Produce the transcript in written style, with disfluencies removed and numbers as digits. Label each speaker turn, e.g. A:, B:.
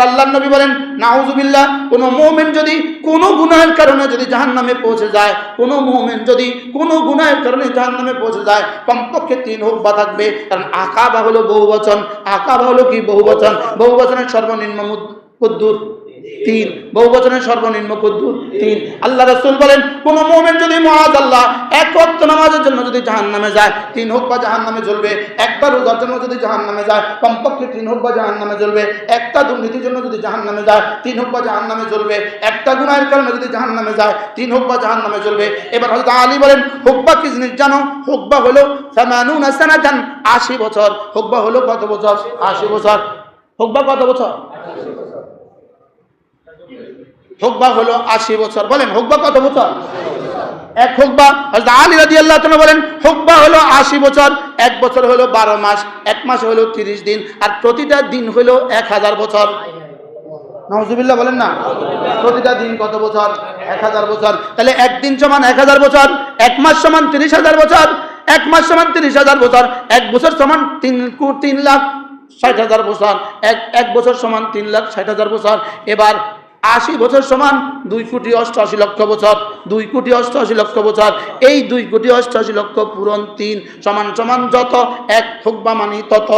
A: আল্লাহর নবী বলেন নাউজুবিল্লাহ, কোন মুমিন যদি কোন গুনাহের কারণে যদি জাহান্নামে পৌঁছে যায়, কোন মুমিন যদি কোন গুনাহের কারণে জাহান্নামে পৌঁছে যায়, কমপক্ষে 3 হুকবা থাকবে। কারণ আকাবা হলো বহুবচন। আকাবা হলো কি? বহুবচন। বহুবচনের সর্বনিম্ন কদ্দুর 3, বহুবচনের সর্বনিম্ন কদ্দুর 3। আল্লাহ রাসূল বলেন কোন মুমিন যদি মুআযাল্লাহ এক ওয়াক্ত নামাজের জন্য যদি জাহান্নামে যায়, 3 হুকবা জাহান্নামে জ্বলবে। একটা রোজার জন্য যদি জাহান্নামে যায়, কমপক্ষে 3 হুকবা জাহান্নামে জ্বলবে। একটা দুর্নীতির জন্য যদি জাহান্নামে যায়, 3 হুকবা জাহান্নামে জ্বলবে। একটা গুনাহের কারণে যদি জাহান্নামে যায়, 3 হুকবা জাহান্নামে জ্বলবে। এবার হযরত আলী বলেন হুকবা কি জিনিস জানো? হুকবা হলো 80 সানাতান, 80 বছর। হুকবা হলো কত বছর? 80 বছর। হুকবা কত বছর? হুকবা হলো 80 বছর। বলেন হুকবা কত বছর? এক হুকবা। হযরত আলী রাদিয়াল্লাহু তাআলা বলেন হুকবা হলো 80 বছর। এক বছর হলো 12 মাস, এক মাস হলো 30 দিন, আর প্রতিটা দিন হলো 1000 বছর। নাউজুবিল্লাহ বলেন না। প্রতিটা দিন কত বছর? 1000 বছর। তাহলে একদিন সমান 1000 বছর, এক মাস সমান 30,000 বছর, এক মাস সমান 30,000 বছর, এক বছর সমান 3,60,000 বছর, এক বছর সমান 3,60,000 বছর। এবার 80 বছর সমান 2,88,00,000 বছর। 2,88,00,000 বছর। এই 2,88,00,000 পূরণ 3 সমান সমান যত, এক হুকবা মানি তত।